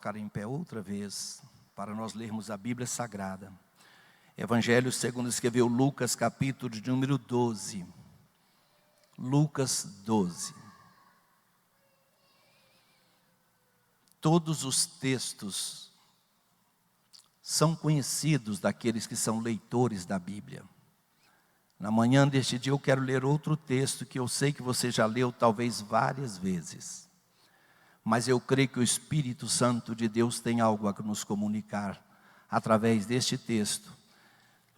Ficar em pé outra vez, para nós lermos a Bíblia Sagrada. Evangelho segundo escreveu Lucas, capítulo de número 12. Lucas 12. Todos os textos são conhecidos daqueles que são leitores da Bíblia. Na manhã deste dia eu quero ler outro texto que eu sei que você já leu talvez várias vezes. Mas eu creio que o Espírito Santo de Deus tem algo a nos comunicar através deste texto.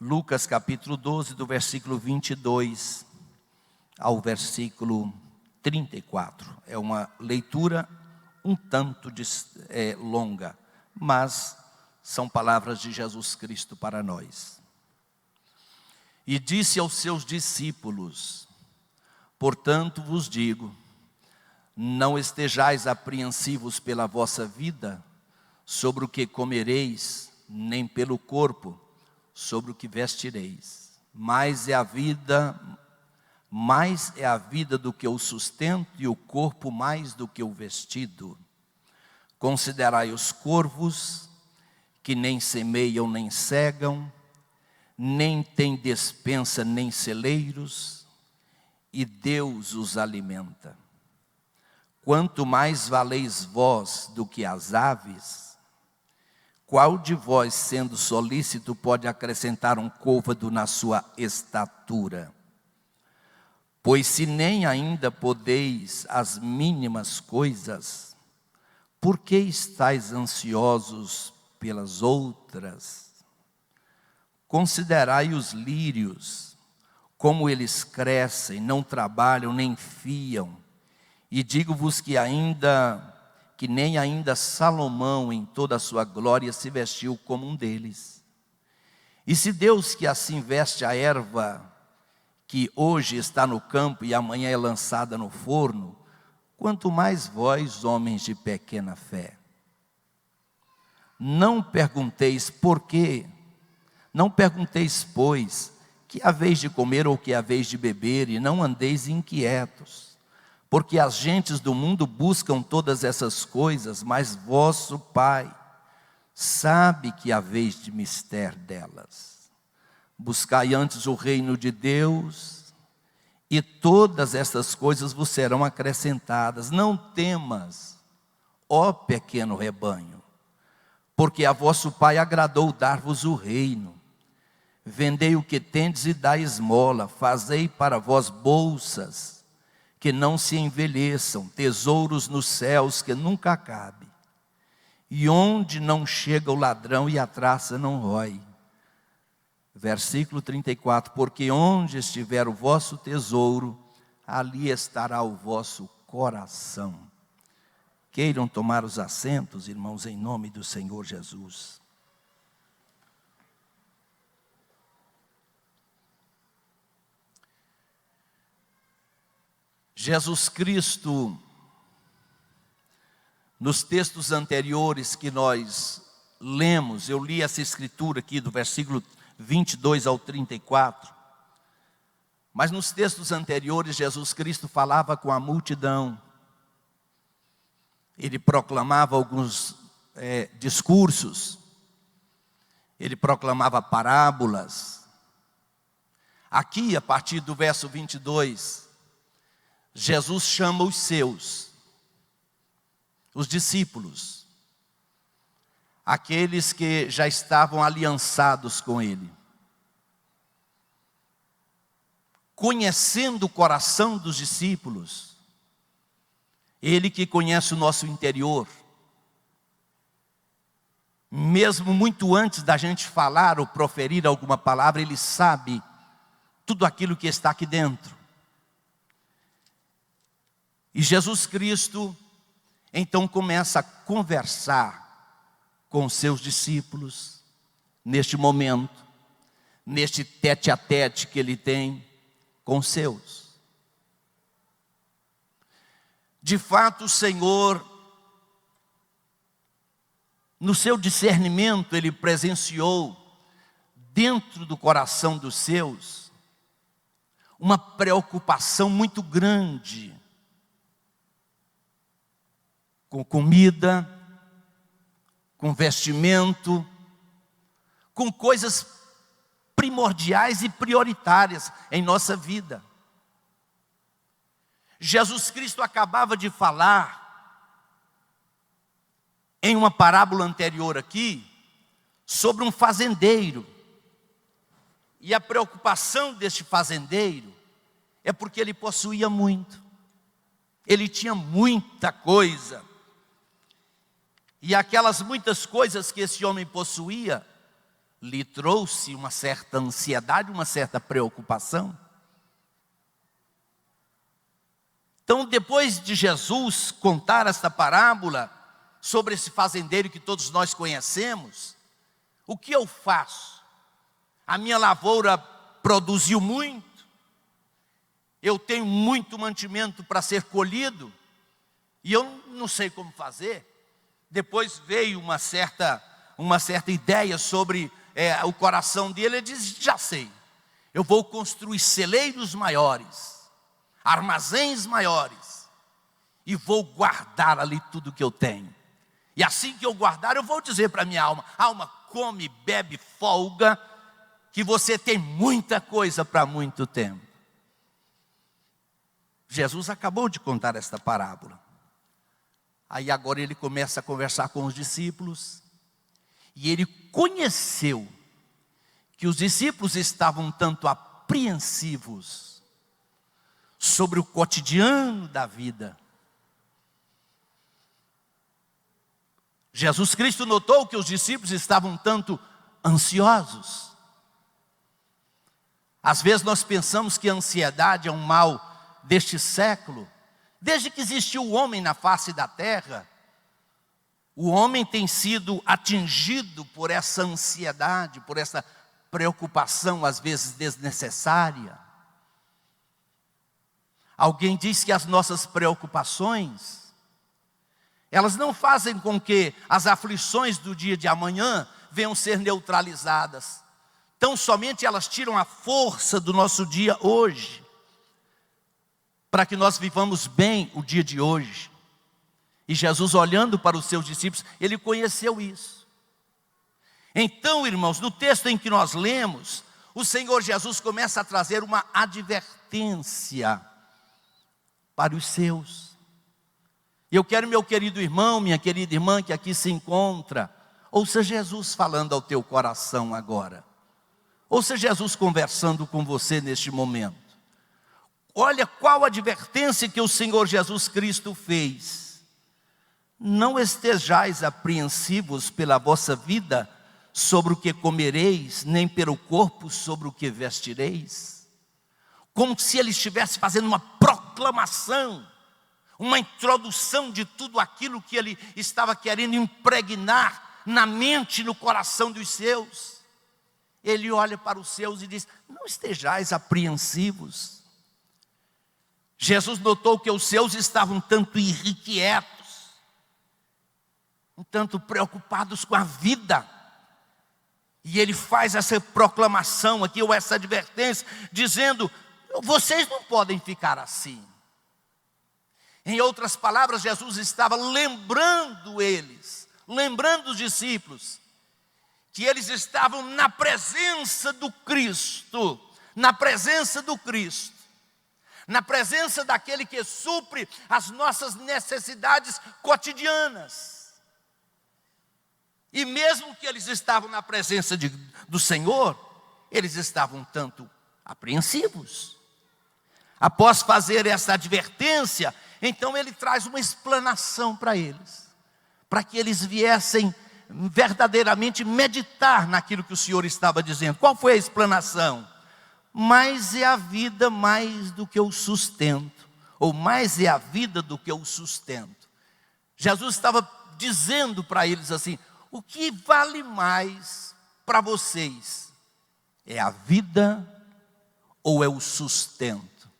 Lucas capítulo 12, do versículo 22 ao versículo 34. É uma leitura um tanto longa, mas são palavras de Jesus Cristo para nós. E disse aos seus discípulos: portanto vos digo, não estejais apreensivos pela vossa vida, sobre o que comereis, nem pelo corpo, sobre o que vestireis. Mais é a vida do que o sustento, e o corpo mais do que o vestido. Considerai os corvos, que nem semeiam nem cegam, nem têm despensa nem celeiros, e Deus os alimenta. Quanto mais valeis vós do que as aves? Qual de vós, sendo solícito, pode acrescentar um côvado na sua estatura? Pois se nem ainda podeis as mínimas coisas, por que estáis ansiosos pelas outras? Considerai os lírios, como eles crescem, não trabalham nem fiam. E digo-vos que nem ainda Salomão em toda a sua glória se vestiu como um deles. E se Deus, que assim veste a erva, que hoje está no campo e amanhã é lançada no forno, quanto mais vós, homens de pequena fé. Não pergunteis por quê, não pergunteis, pois, que haveis de comer ou que haveis de beber, e não andeis inquietos. Porque as gentes do mundo buscam todas essas coisas, mas vosso Pai sabe que haveis de mister delas. Buscai antes o reino de Deus, e todas essas coisas vos serão acrescentadas. Não temas, ó pequeno rebanho, porque a vosso Pai agradou dar-vos o reino. Vendei o que tendes e dai esmola, fazei para vós bolsas, que não se envelheçam, tesouros nos céus que nunca acabem, e onde não chega o ladrão e a traça não rói. Versículo 34, porque onde estiver o vosso tesouro, ali estará o vosso coração. Queiram tomar os assentos, irmãos, em nome do Senhor Jesus. Jesus Cristo, nos textos anteriores que nós lemos, eu li essa escritura aqui do versículo 22 ao 34, mas nos textos anteriores Jesus Cristo falava com a multidão, ele proclamava alguns discursos, ele proclamava parábolas. Aqui, a partir do verso 22, Jesus chama os seus, os discípulos, aqueles que já estavam aliançados com Ele. Conhecendo o coração dos discípulos, Ele que conhece o nosso interior, mesmo muito antes da gente falar ou proferir alguma palavra, Ele sabe tudo aquilo que está aqui dentro. E Jesus Cristo, então, começa a conversar com os seus discípulos, neste momento, neste tete-a-tete que Ele tem com os seus. De fato, o Senhor, no seu discernimento, Ele presenciou, dentro do coração dos seus, uma preocupação muito grande com comida, com vestimento, com coisas primordiais e prioritárias em nossa vida. Jesus Cristo acabava de falar, em uma parábola anterior aqui, sobre um fazendeiro. E a preocupação deste fazendeiro é porque ele possuía muito. Ele tinha muita coisa. E aquelas muitas coisas que esse homem possuía, lhe trouxe uma certa ansiedade, uma certa preocupação. Então, depois de Jesus contar esta parábola sobre esse fazendeiro que todos nós conhecemos, o que eu faço? A minha lavoura produziu muito, eu tenho muito mantimento para ser colhido, e eu não sei como fazer. Depois veio uma certa ideia sobre o coração dele. Ele diz: já sei, eu vou construir celeiros maiores, armazéns maiores, e vou guardar ali tudo que eu tenho. E assim que eu guardar, eu vou dizer para a minha alma: alma, come, bebe, folga, que você tem muita coisa para muito tempo. Jesus acabou de contar esta parábola. Aí agora ele começa a conversar com os discípulos, e ele conheceu que os discípulos estavam tanto apreensivos sobre o cotidiano da vida. Jesus Cristo notou que os discípulos estavam tanto ansiosos. Às vezes nós pensamos que a ansiedade é um mal deste século. Desde que existiu o homem na face da terra, o homem tem sido atingido por essa ansiedade, por essa preocupação às vezes desnecessária. Alguém diz que as nossas preocupações, elas não fazem com que as aflições do dia de amanhã venham ser neutralizadas. Tão somente elas tiram a força do nosso dia hoje, para que nós vivamos bem o dia de hoje. E Jesus, olhando para os seus discípulos, ele conheceu isso. Então, irmãos, no texto em que nós lemos, o Senhor Jesus começa a trazer uma advertência para os seus. Eu quero, meu querido irmão, minha querida irmã que aqui se encontra, ouça Jesus falando ao teu coração agora. Ouça Jesus conversando com você neste momento. Olha qual advertência que o Senhor Jesus Cristo fez. Não estejais apreensivos pela vossa vida sobre o que comereis, nem pelo corpo sobre o que vestireis. Como se ele estivesse fazendo uma proclamação, uma introdução de tudo aquilo que ele estava querendo impregnar na mente e no coração dos seus. Ele olha para os seus e diz: não estejais apreensivos. Jesus notou que os seus estavam tanto irrequietos, um tanto preocupados com a vida. E ele faz essa proclamação aqui, ou essa advertência, dizendo: vocês não podem ficar assim. Em outras palavras, Jesus estava lembrando os discípulos, que eles estavam na presença do Cristo, na presença daquele que supre as nossas necessidades cotidianas. E mesmo que eles estavam na presença do Senhor, eles estavam tanto apreensivos. Após fazer essa advertência, então ele traz uma explanação para eles, para que eles viessem verdadeiramente meditar naquilo que o Senhor estava dizendo. Qual foi a explanação? Mais é a vida mais do que o sustento, ou mais é a vida do que o sustento. Jesus estava dizendo para eles assim: o que vale mais para vocês? É a vida ou é o sustento?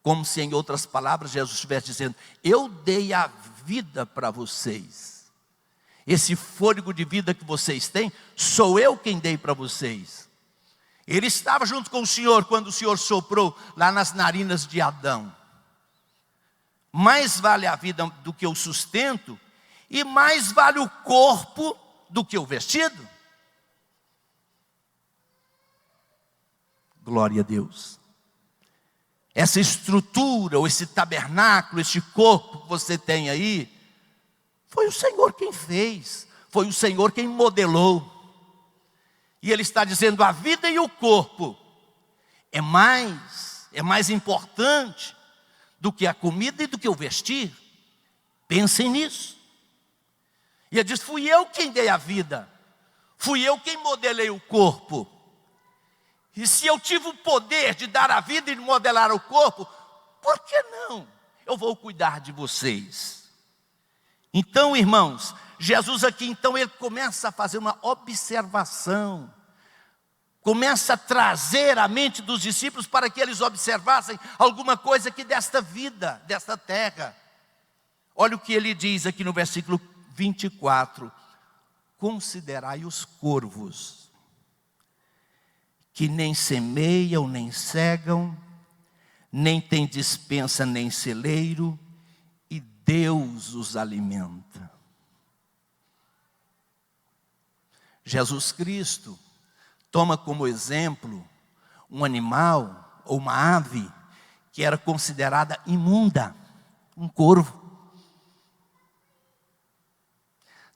Como se, em outras palavras, Jesus estivesse dizendo: eu dei a vida para vocês. Esse fôlego de vida que vocês têm, sou eu quem dei para vocês. Ele estava junto com o Senhor quando o Senhor soprou lá nas narinas de Adão. Mais vale a vida do que o sustento. E mais vale o corpo do que o vestido. Glória a Deus. Essa estrutura, ou esse tabernáculo, este corpo que você tem aí, foi o Senhor quem fez, foi o Senhor quem modelou. E Ele está dizendo, a vida e o corpo é mais importante do que a comida e do que o vestir. Pensem nisso. E Ele diz, fui eu quem dei a vida, fui eu quem modelei o corpo. E se eu tive o poder de dar a vida e de modelar o corpo, por que não? Eu vou cuidar de vocês. Então, irmãos, Jesus aqui, então, ele começa a fazer uma observação. Começa a trazer à mente dos discípulos para que eles observassem alguma coisa aqui desta vida, desta terra. Olha o que ele diz aqui no versículo 24. Considerai os corvos, que nem semeiam, nem cegam, nem têm despensa, nem celeiro, e Deus os alimenta. Jesus Cristo toma como exemplo um animal ou uma ave que era considerada imunda, um corvo.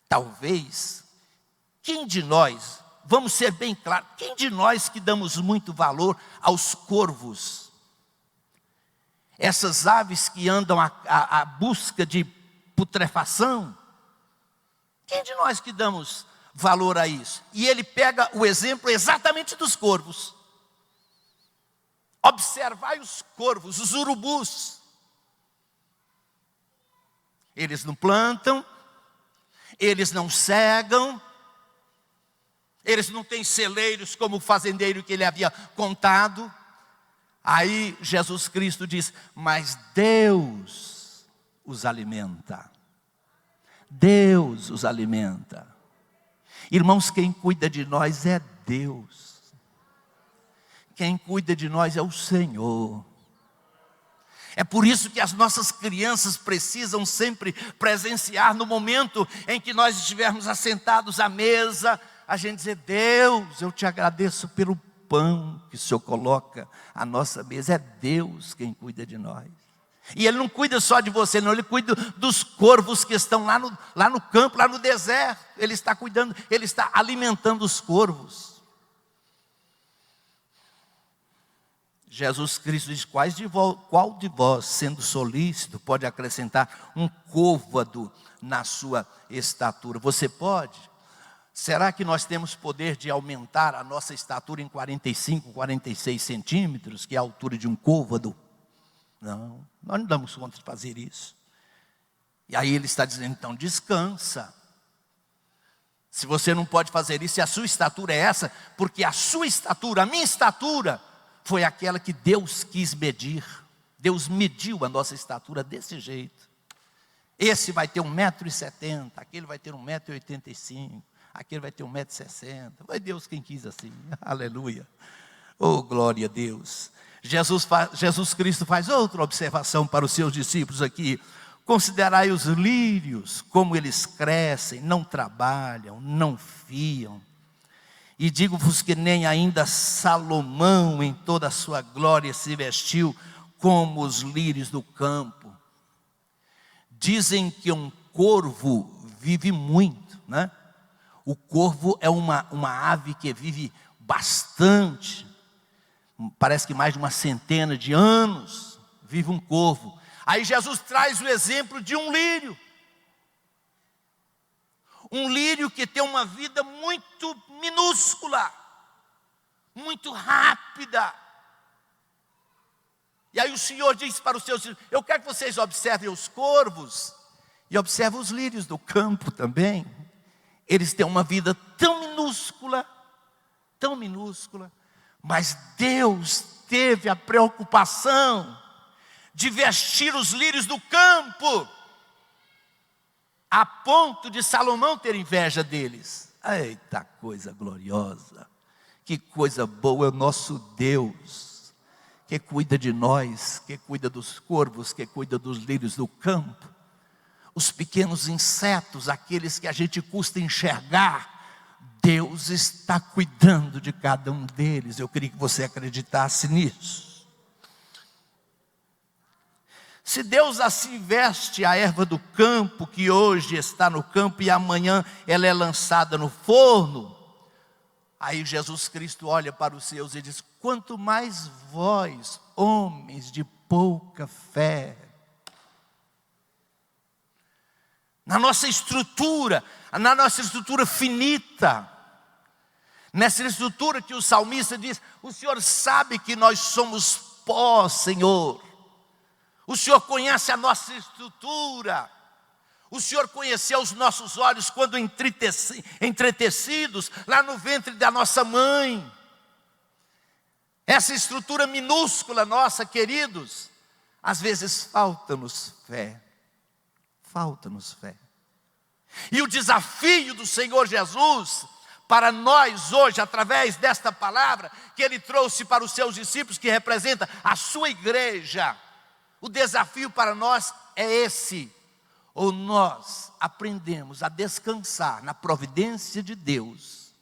Talvez, quem de nós, vamos ser bem claros, quem de nós que damos muito valor aos corvos? Essas aves que andam à busca de putrefação, quem de nós que damos valor a isso? E ele pega o exemplo exatamente dos corvos. Observai os corvos, os urubus. Eles não plantam, eles não cegam, eles não têm celeiros como o fazendeiro que ele havia contado. Aí Jesus Cristo diz, mas Deus os alimenta. Deus os alimenta. Irmãos, quem cuida de nós é Deus. Quem cuida de nós é o Senhor. É por isso que as nossas crianças precisam sempre presenciar no momento em que nós estivermos assentados à mesa, a gente dizer, Deus, eu te agradeço pelo pão que o Senhor coloca à nossa mesa. É Deus quem cuida de nós. E Ele não cuida só de você, não. Ele cuida dos corvos que estão lá no campo, lá no deserto. Ele está cuidando, Ele está alimentando os corvos. Jesus Cristo diz, qual de vós, sendo solícito, pode acrescentar um côvado na sua estatura? Você pode? Será que nós temos poder de aumentar a nossa estatura em 45, 46 centímetros, que é a altura de um côvado? Não, nós não damos conta de fazer isso. E aí ele está dizendo, então descansa. Se você não pode fazer isso, e a sua estatura é essa, porque a sua estatura, a minha estatura, foi aquela que Deus quis medir. Deus mediu a nossa estatura desse jeito. Esse vai ter 1,70 m, aquele vai ter 1,85 m, aquele vai ter 1,60 m. Foi Deus quem quis assim, aleluia. Oh, glória a Deus. Jesus Cristo faz outra observação para os seus discípulos aqui. Considerai os lírios, como eles crescem, não trabalham, não fiam. E digo-vos que nem ainda Salomão em toda a sua glória se vestiu como os lírios do campo. Dizem que um corvo vive muito, né? O corvo é uma ave que vive bastante. Parece que mais de uma centena de anos vive um corvo. Aí Jesus traz o exemplo de um lírio. Um lírio que tem uma vida muito minúscula, muito rápida. E aí o Senhor diz para os seus filhos, eu quero que vocês observem os corvos e observem os lírios do campo também. Eles têm uma vida tão minúscula, mas Deus teve a preocupação de vestir os lírios do campo, a ponto de Salomão ter inveja deles. Eita coisa gloriosa, que coisa boa é o nosso Deus, que cuida de nós, que cuida dos corvos, que cuida dos lírios do campo. os pequenos insetos, aqueles que a gente custa enxergar, Deus está cuidando de cada um deles. Eu queria que você acreditasse nisso. Se Deus assim veste a erva do campo, que hoje está no campo e amanhã ela é lançada no forno, aí Jesus Cristo olha para os seus e diz: quanto mais vós, homens de pouca fé. Na nossa estrutura finita, nessa estrutura que o salmista diz: o Senhor sabe que nós somos pó, Senhor. O Senhor conhece a nossa estrutura. O Senhor conheceu os nossos olhos quando entretecidos lá no ventre da nossa mãe. Essa estrutura minúscula nossa, queridos, às vezes falta-nos fé. Falta-nos fé. E o desafio do Senhor Jesus para nós hoje, através desta palavra que Ele trouxe para os seus discípulos, que representa a sua igreja, o desafio para nós é esse: ou nós aprendemos a descansar na providência de Deus,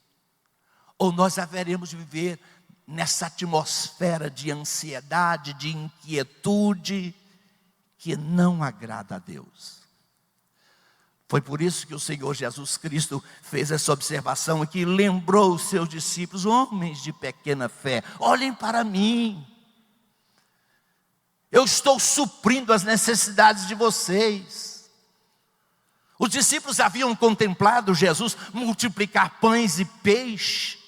ou nós haveremos de viver nessa atmosfera de ansiedade, de inquietude, que não agrada a Deus. Foi por isso que o Senhor Jesus Cristo fez essa observação aqui e lembrou os seus discípulos: homens de pequena fé, olhem para mim. Eu estou suprindo as necessidades de vocês. Os discípulos haviam contemplado Jesus multiplicar pães e peixe.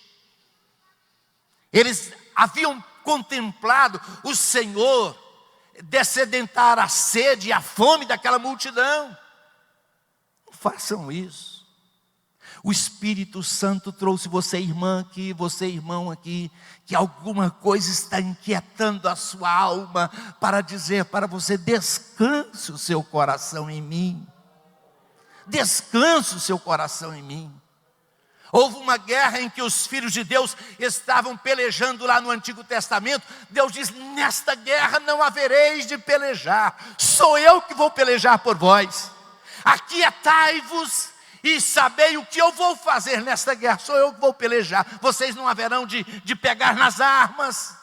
Eles haviam contemplado o Senhor descedentar a sede e a fome daquela multidão. Não façam isso. O Espírito Santo trouxe você, irmã aqui, você, irmão aqui, que alguma coisa está inquietando a sua alma, para dizer para você: descanse o seu coração em mim. Descanse o seu coração em mim. Houve uma guerra em que os filhos de Deus estavam pelejando lá no Antigo Testamento. Deus diz: nesta guerra não havereis de pelejar, sou eu que vou pelejar por vós. Aquietai-vos e sabei o que eu vou fazer nesta guerra. Sou eu que vou pelejar. Vocês não haverão de pegar nas armas.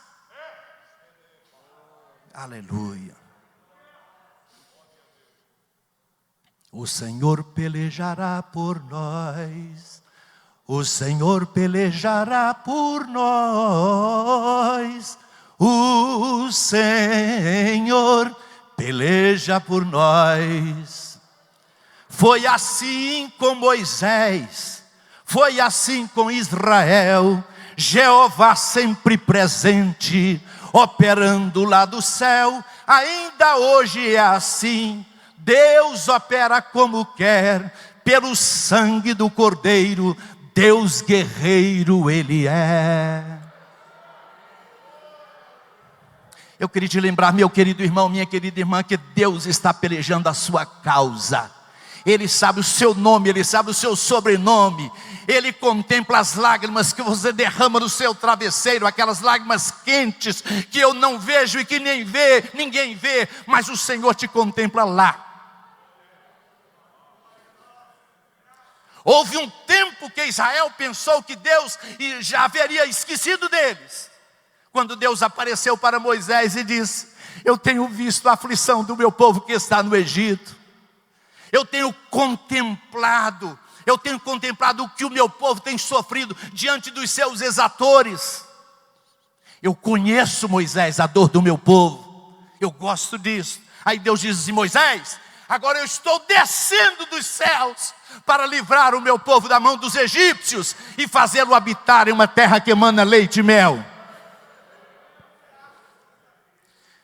Aleluia. O Senhor pelejará por nós. O Senhor pelejará por nós. O Senhor peleja por nós. Foi assim com Moisés, foi assim com Israel. Jeová sempre presente, operando lá do céu. Ainda hoje é assim. Deus opera como quer, pelo sangue do Cordeiro. Deus guerreiro Ele é. Eu queria te lembrar, meu querido irmão, minha querida irmã, que Deus está pelejando a sua causa. Ele sabe o seu nome, Ele sabe o seu sobrenome. Ele contempla as lágrimas que você derrama no seu travesseiro, aquelas lágrimas quentes que eu não vejo e que ninguém vê, mas o Senhor te contempla lá. Houve um tempo que Israel pensou que Deus já haveria esquecido deles, quando Deus apareceu para Moisés e disse: eu tenho visto a aflição do meu povo que está no Egito. Eu tenho contemplado o que o meu povo tem sofrido diante dos seus exatores. Eu conheço, Moisés, a dor do meu povo. Eu gosto disso. Aí Deus diz assim: Moisés, agora eu estou descendo dos céus para livrar o meu povo da mão dos egípcios e fazê-lo habitar em uma terra que emana leite e mel.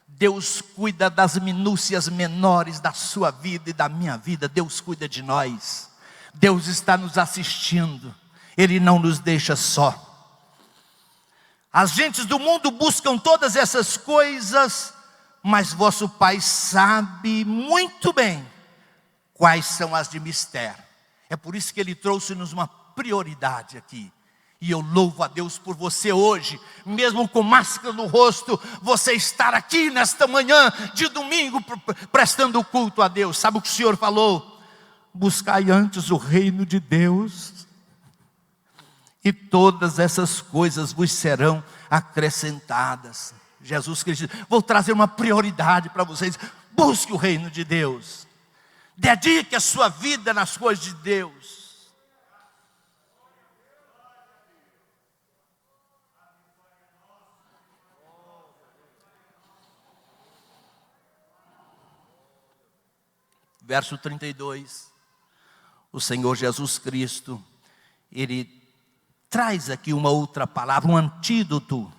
Deus cuida das minúcias menores da sua vida e da minha vida. Deus cuida de nós. Deus está nos assistindo. Ele não nos deixa só. As gentes do mundo buscam todas essas coisas, mas vosso Pai sabe muito bem quais são as de mistério. É por isso que Ele trouxe-nos uma prioridade aqui. E eu louvo a Deus por você hoje, mesmo com máscara no rosto, você estar aqui nesta manhã de domingo, prestando culto a Deus. Sabe o que o Senhor falou? buscai antes o reino de Deus, e todas essas coisas vos serão acrescentadas. Jesus Cristo diz: vou trazer uma prioridade para vocês. Busque o reino de Deus. Dedique a sua vida nas coisas de Deus. Verso 32, o Senhor Jesus Cristo, Ele traz aqui uma outra palavra, um antídoto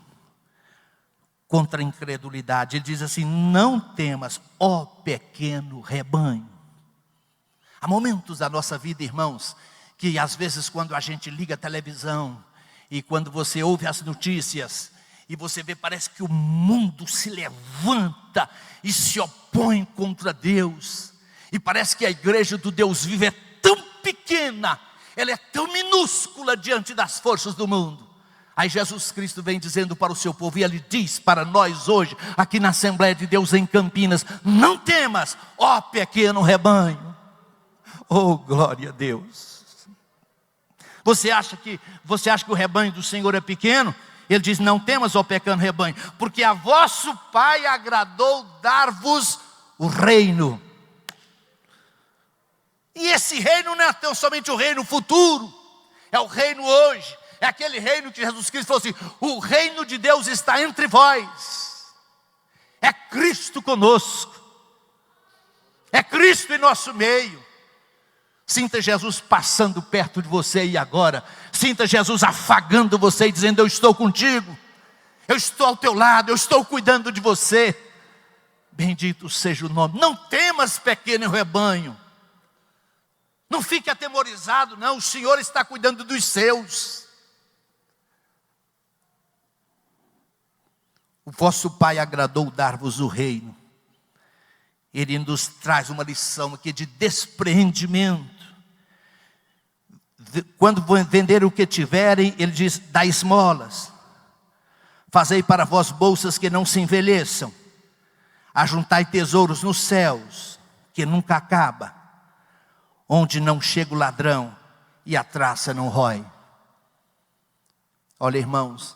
contra a incredulidade. Ele diz assim: não temas, ó pequeno rebanho. Há momentos da nossa vida, irmãos, que às vezes quando a gente liga a televisão, e quando você ouve as notícias, e você vê, parece que o mundo se levanta e se opõe contra Deus. E parece que a igreja do Deus vivo é tão pequena, ela é tão minúscula diante das forças do mundo. Aí Jesus Cristo vem dizendo para o seu povo, e Ele diz para nós hoje, aqui na Assembleia de Deus em Campinas: não temas, ó pequeno rebanho. Oh, glória a Deus. Você acha que o rebanho do Senhor é pequeno? Ele diz: não temas, ó pequeno rebanho, porque a vosso Pai agradou dar-vos o reino. E esse reino não é tão somente o reino futuro, é o reino hoje. É aquele reino que Jesus Cristo falou assim: o reino de Deus está entre vós. É Cristo conosco. É Cristo em nosso meio. Sinta Jesus passando perto de você e agora. Sinta Jesus afagando você e dizendo: eu estou contigo. Eu estou ao teu lado, eu estou cuidando de você. Bendito seja o nome. Não temas, pequeno rebanho. Não fique atemorizado, não. O Senhor está cuidando dos seus. O vosso Pai agradou dar-vos o reino. Ele nos traz uma lição aqui de despreendimento. Quando venderem o que tiverem, ele diz: dai esmolas. Fazei para vós bolsas que não se envelheçam. Ajuntai tesouros nos céus, que nunca acaba, onde não chega o ladrão e a traça não rói. Olha, irmãos,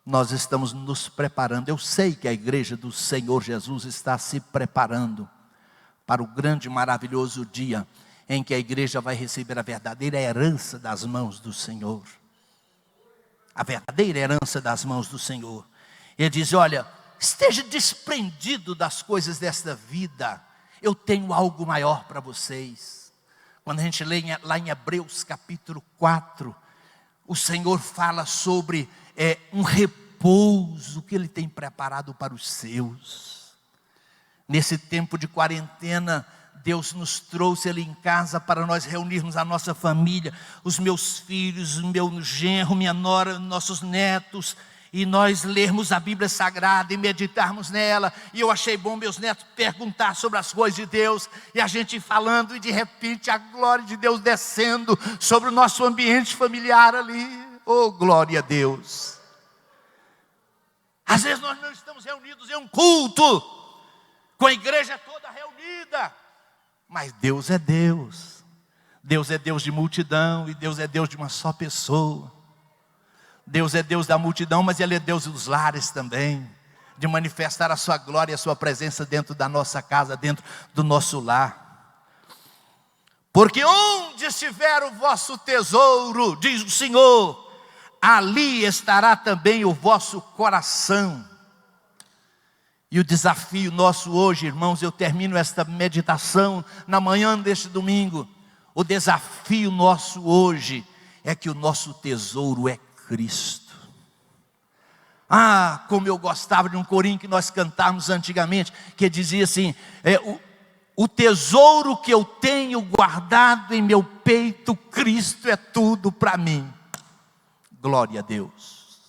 nós estamos nos preparando. Eu sei que a igreja do Senhor Jesus está se preparando para o grande e maravilhoso dia em que a igreja vai receber a verdadeira herança das mãos do Senhor. A verdadeira herança das mãos do Senhor. Ele diz: olha, esteja desprendido das coisas desta vida. Eu tenho algo maior para vocês. Quando a gente lê lá em Hebreus capítulo 4, o Senhor fala sobre um repouso que Ele tem preparado para os seus. Nesse tempo de quarentena, Deus nos trouxe ali em casa para nós reunirmos a nossa família, os meus filhos, o meu genro, minha nora, nossos netos, e nós lermos a Bíblia Sagrada e meditarmos nela. E eu achei bom meus netos perguntar sobre as coisas de Deus, e a gente falando, e de repente a glória de Deus descendo sobre o nosso ambiente familiar ali. Oh, glória a Deus. Às vezes nós não estamos reunidos em um culto, com a igreja toda reunida, mas Deus é Deus. Deus é Deus de multidão, e Deus é Deus de uma só pessoa. Deus é Deus da multidão, mas Ele é Deus dos lares também, de manifestar a sua glória e a sua presença dentro da nossa casa, dentro do nosso lar. Porque onde estiver o vosso tesouro, diz o Senhor, ali estará também o vosso coração. E o desafio nosso hoje, irmãos, eu termino esta meditação na manhã deste domingo. O desafio nosso hoje é que o nosso tesouro é Cristo. Ah, como eu gostava de um corinho que nós cantávamos antigamente, que dizia assim: o tesouro que eu tenho guardado em meu peito, Cristo é tudo para mim. Glória a Deus.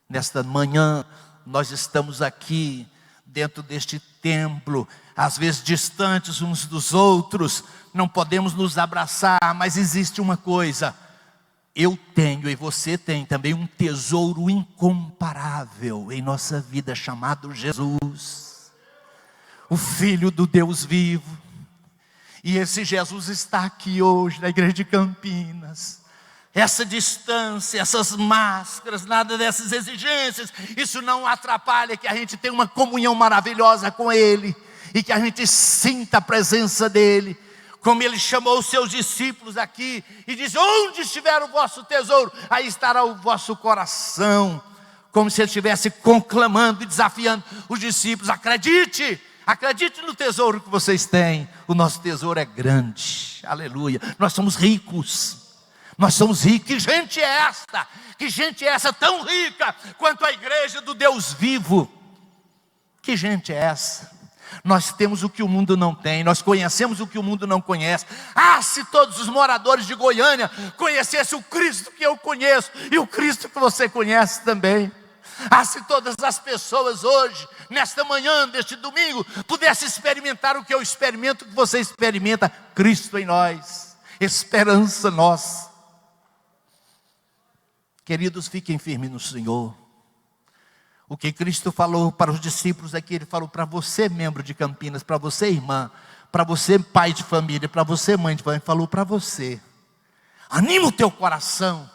Nesta manhã, nós estamos aqui, dentro deste templo, às vezes distantes uns dos outros, não podemos nos abraçar, mas existe uma coisa: eu tenho e você tem também um tesouro incomparável em nossa vida, chamado Jesus, o Filho do Deus vivo. E esse Jesus está aqui hoje na igreja de Campinas. Essa distância, essas máscaras, nada dessas exigências, isso não atrapalha que a gente tenha uma comunhão maravilhosa com Ele, e que a gente sinta a presença dEle, como Ele chamou os seus discípulos aqui, e diz: onde estiver o vosso tesouro, aí estará o vosso coração, como se Ele estivesse conclamando e desafiando os discípulos: acredite no tesouro que vocês têm, o nosso tesouro é grande, aleluia, nós somos ricos. Nós somos ricos. Que gente é esta? Que gente é essa tão rica quanto a igreja do Deus vivo? Que gente é essa? Nós temos o que o mundo não tem, nós conhecemos o que o mundo não conhece. Se todos os moradores de Goiânia conhecessem o Cristo que eu conheço e o Cristo que você conhece também. Se todas as pessoas hoje, nesta manhã, deste domingo, pudessem experimentar o que eu experimento, o que você experimenta, Cristo em nós, esperança nossa. Queridos, fiquem firmes no Senhor. O que Cristo falou para os discípulos aqui, Ele falou para você, membro de Campinas, para você, irmã, para você, pai de família, para você, mãe de família, falou para você: anima o teu coração,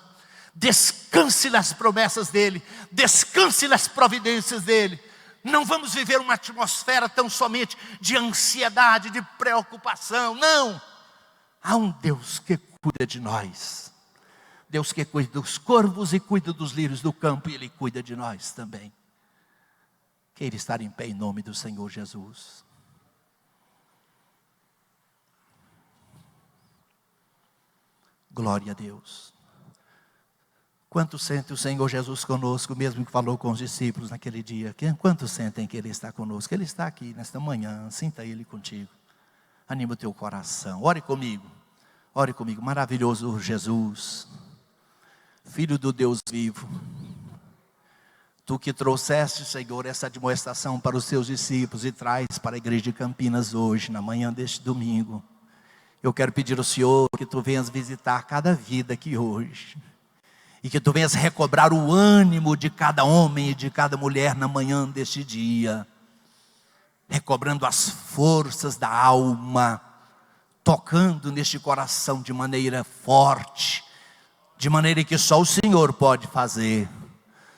descanse nas promessas dEle, descanse nas providências dEle. Não vamos viver uma atmosfera tão somente de ansiedade, de preocupação, não. Há um Deus que cuida de nós. Deus que cuida dos corvos e cuida dos lírios do campo, e Ele cuida de nós também. Queira estar em pé em nome do Senhor Jesus. Glória a Deus. Quanto sente o Senhor Jesus conosco, mesmo que falou com os discípulos naquele dia? Quanto sentem que Ele está conosco? Ele está aqui nesta manhã, sinta Ele contigo. Anima o teu coração, ore comigo, maravilhoso Jesus, Filho do Deus vivo, Tu que trouxeste, Senhor, essa admoestação para os Teus discípulos e traz para a igreja de Campinas hoje, na manhã deste domingo. Eu quero pedir ao Senhor que Tu venhas visitar cada vida aqui hoje, e que Tu venhas recobrar o ânimo de cada homem e de cada mulher na manhã deste dia, recobrando as forças da alma, tocando neste coração de maneira forte, de maneira que só o Senhor pode fazer.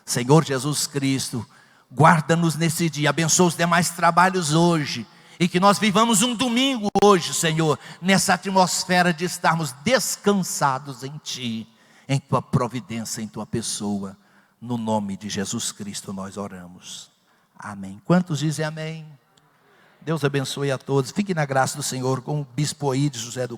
Senhor Jesus Cristo, guarda-nos nesse dia, abençoa os demais trabalhos hoje, e que nós vivamos um domingo hoje, Senhor, nessa atmosfera de estarmos descansados em Ti, em Tua providência, em Tua pessoa. No nome de Jesus Cristo nós oramos, amém. Quantos dizem amém? Deus abençoe a todos. Fique na graça do Senhor com o bispo Aíde José do